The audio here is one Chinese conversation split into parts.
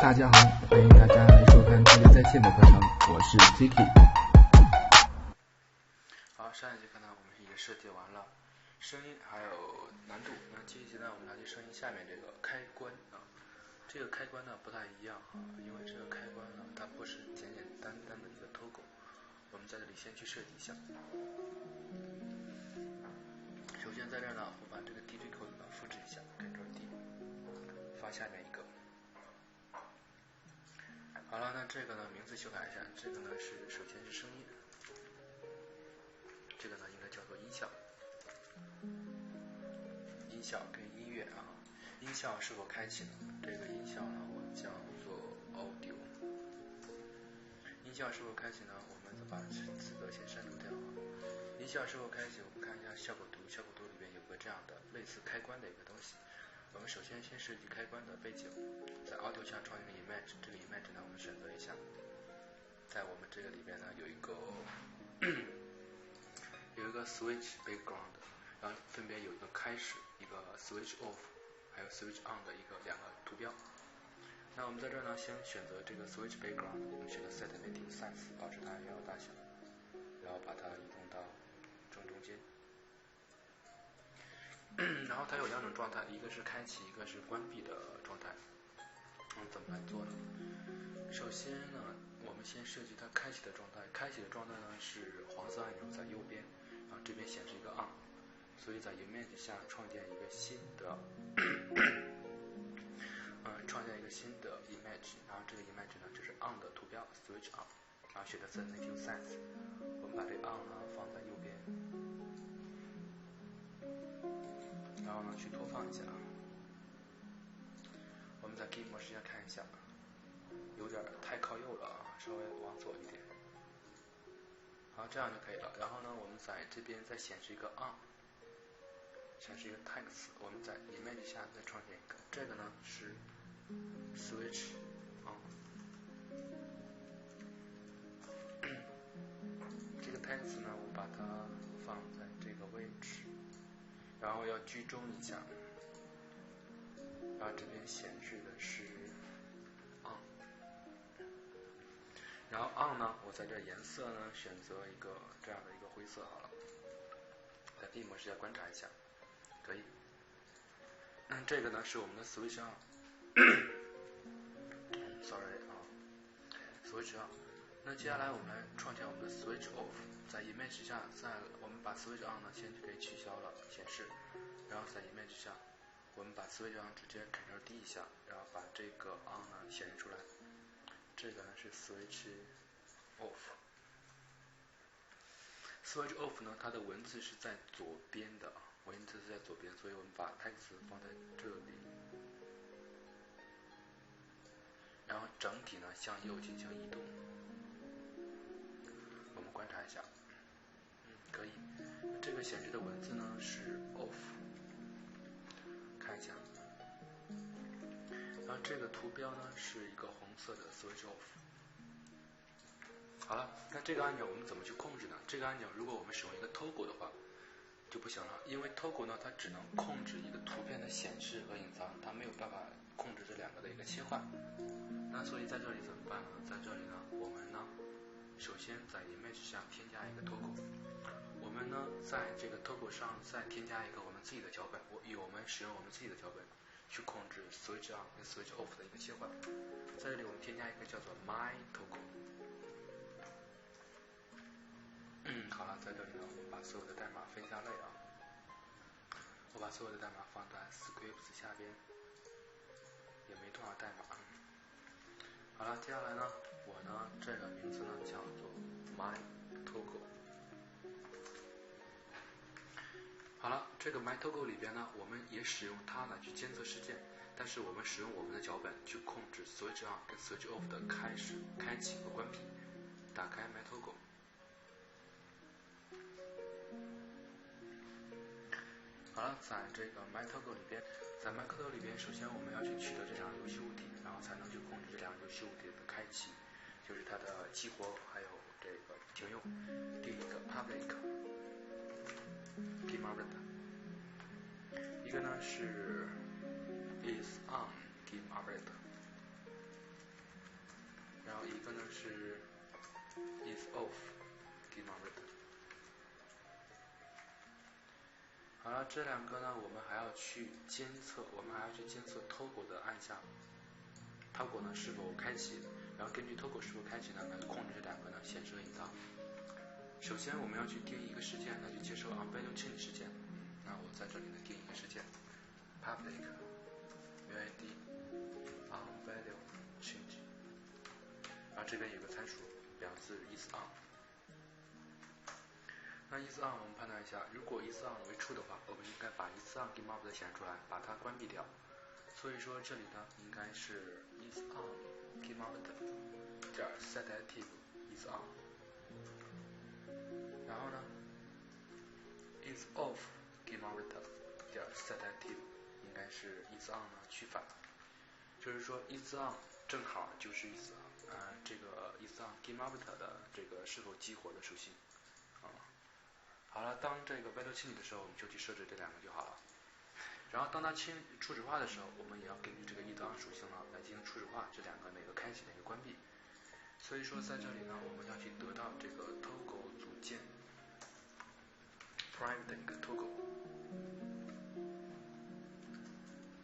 大家好，欢迎大家来收看这个在线的课程，我是 Tiki。好，上一节课呢，我们已经设计完了声音还有难度。那这一节呢，我们了解声音下面这个开关啊。这个开关呢不太一样啊，因为这个开关呢，它不是简简单单的一个 toggle。我们在这里先去设计一下。首先在这儿呢，我把这个 DJ code 呢复制一下 ，Ctrl D， 发下面一个。好了，那这个呢名字修改一下，这个呢首先是声音，这个呢应该叫做音效。音效跟音乐啊，音效是否开启呢？这个音效呢我叫做 audio。音效是否开启呢？我们把词格先删除掉啊。音效是否开启？我们看一下效果图，效果图里面有个这样的类似开关的一个东西。我们首先设计开关的背景，在 audio 上创一个 image， 这个 image 呢我们选择一下，在我们这个里边呢有一个 switch background， 然后分别有一个开始，一个 switch off， 还有 switch on 的两个图标。那我们在这儿呢先选择这个 switch background， 我们选择 set mating size， 保持它原有大小，然后把它移动到正中间。然后它有两种状态，一个是开启，一个是关闭的状态。怎么来做呢？首先呢，我们先设计它开启的状态。开启的状态呢是黄色按钮在右边，然后这边显示一个 on， 所以在 image 下创建一个新的image， 然后这个 image 呢就是 on 的图标 switch on， 然后选择 set mating size， 我们把这个 on 呢放在右边，然后呢去拖放一下。我们在 key 模式下看一下，有点太靠右了啊，稍微往左一点。好，这样就可以了。然后呢，我们在这边再显示一个 on， 显示一个 text， 我们在 image 下再创建一个，这个呢是 switch on。这个 text 呢，我把它放在这个位置，然后要居中一下，然后这边显示的是 on。然后 on 呢，我在这颜色呢选择一个这样的一个灰色好了，在 B 模式下观察一下，可以。这个呢是我们的 switch on， sorry 啊 ，switch on。那接下来我们来创建我们的 switch off， 在 image 下，我们把 switch on 呢先给取消了显示，然后在 image 下，我们把 switch on 直接 Ctrl D 一下，然后把这个 on 呢显示出来。这个呢是 switch off。switch off 呢，它的文字是在左边的，所以我们把 text 放在这里，然后整体呢向右进行移动。我们观察一下，可以。这个显示的文字呢是 off， 看一下。然后这个图标呢是一个红色的 switch off。好了，那这个按钮我们怎么去控制呢？这个按钮如果我们使用一个 toggle 的话就不行了，因为 toggle 呢它只能控制一个图片的显示和隐藏，它没有办法控制这两个的一个切换。那所以在这里怎么办呢？在这里呢，我们呢首先在 image 上添加一个 toggle， 我们呢在这个 toggle 上再添加一个我们自己的脚本，我们使用我们自己的脚本去控制 switch on 跟 switch off 的一个切换。在这里我们添加一个叫做 my toggle。好了，在这里呢，我们把所有的代码分下类啊。我把所有的代码放在 scripts 下边，也没多少代码。好了，接下来呢，我呢这个名字呢叫做 my toggle。好了，这个 my toggle 里边呢，我们也使用它来去监测事件，但是我们使用我们的脚本去控制 switch on 跟 switch off 的开启和关闭。打开 my toggle。好了，在这个 my toggle 里边，首先我们要去取得这两个游戏物体，然后才能去控制这两个游戏物体的开启，就是它的激活还有这个停用。第一个 public key market， 一个呢是 is on key market。个呢是 is off demoted。好了，这两个呢，我们还要去监测Toggle 的按下，Toggle 呢是否开启，然后根据 Toggle 是否开启呢，来控制这两个呢显示和隐藏。首先我们要去定义一个事件，那就接受 onValue change 事件。那我在这里呢定义一个事件 public void onValue change， 然后这边有个参数表示 is on。那 is on 我们判断一下，如果 is on 为 true 的话，我们应该把 is on demoted 显示出来，把它关闭掉。所以说这里呢应该是 is on demoted 点 setActive is on， 然后呢 is off demoted 点 setActive 应该是 is on 呢取反，就是说 is on 正好就是 is on 这个 is on demoted 的这个是否激活的属性。好了，当这个 value change 的时候，我们就去设置这两个就好了。然后当它初始化的时候，我们也要根据这个 is on 属性呢来进行初始化，这两个哪个开启哪个关闭。所以说在这里呢，我们要去得到这个 Toggle 组件 prime 的一个 Toggle，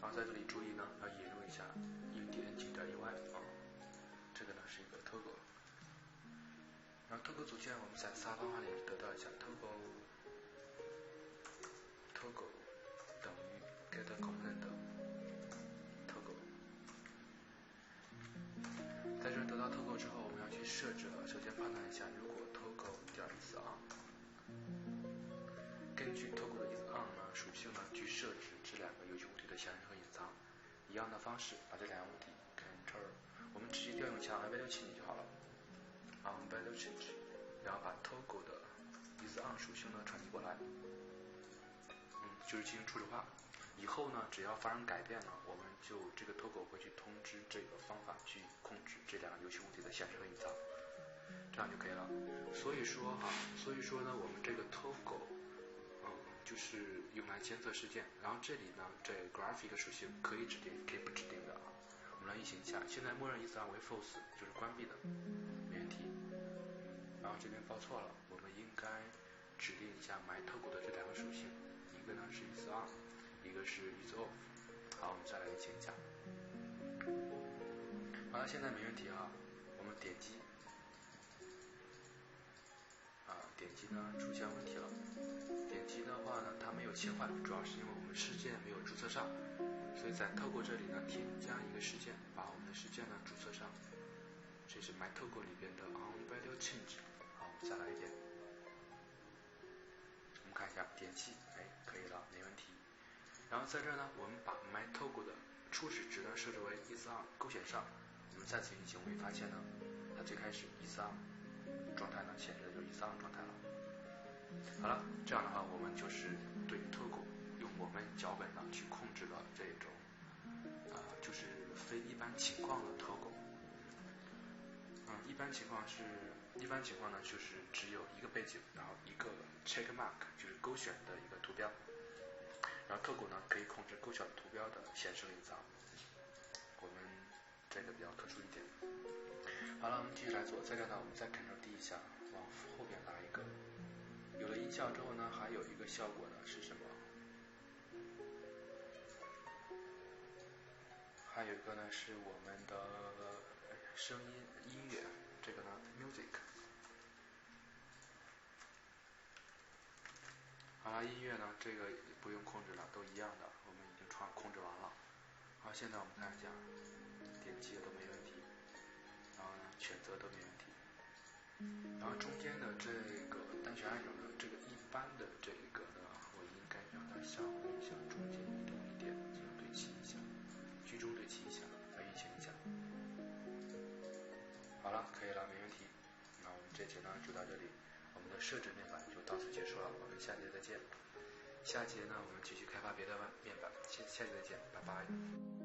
然后在这里注意呢要引入一下 UDN9.1Y 这个呢是一个 Toggle。然后 Toggle 组件我们在仨方法里得到一下 Toggle 等于 getComponent Toggle。在这得到 Toggle 之后，我们要去设置了，首先判断一下，如果 Toggle 点 is on， 根据 Toggle 的 is on 呢属性呢去设置这两个游戏物体的显示和隐藏，一样的方式把这两个物体 Ctrl， 我们直接调用一下 onValue change 就好了。onValue change， 然后把 Toggle 的 is on 属性呢传递过来，就是进行初始化。以后呢，只要发生改变呢，我们就这个 Toggle 会去通知这个方法去控制这两个游戏物体的显示和隐藏，这样就可以了。所以说呢，我们这个 Toggle，就是用来监测事件。然后这里呢，这个 graphic 属性可以指定，可以不指定的啊。我们来运行一下，现在默认 is on 为 false， 就是关闭的，没问题。然后这边报错了，我们应该指定一下 myToggle 的这两个属性，一个呢是 is on， 一个是 is off。好，我们再来运行一下。好了，现在没问题啊。我们点击呢出现问题了。点击的话呢，它没有切换，主要是因为我们事件没有注册上，所以在Toggle这里呢添加一个事件，把我们的事件呢注册上。这是 myToggle 里边的 onValue change。好，我们再来一遍。我们看一下，点击，可以了，没问题。然后在这呢，我们把 myToggle 的初始值呢设置为 is on， 勾选上。我们再次运行，我们会发现呢，它最开始 is on 状态呢显示的就是 is on 状态了。好了，这样的话我们就是对 Toggle 用我们脚本呢去控制了这种就是非一般情况的 Toggle。一般情况呢就是只有一个背景，然后一个 check mark 就是勾选的一个图标，然后Toggle呢可以控制勾选图标的显示和隐藏。我们这个比较特殊一点。好了，我们继续来做。在这呢，我们再 Ctrl D 一下，往后边拉一个。有了音效之后呢，还有一个效果呢是什么？还有一个呢是我们的声音乐，这个呢 music。好了，音乐呢这个不用控制了，都一样的，我们已经控制完了。好，现在我们看一下，点击都没问题，然后呢选择都没问题。然后中间的这个单选按钮呢，这个一般的这个呢，我应该让它向中间移动一点，进行对齐一下，居中对齐一下，再运行一下。好了，可以了，没问题。那我们这节呢就到这里，我们的设置面板就到此结束了，我们下节再见。下节呢我们继续开发别的面板，下节再见，拜拜。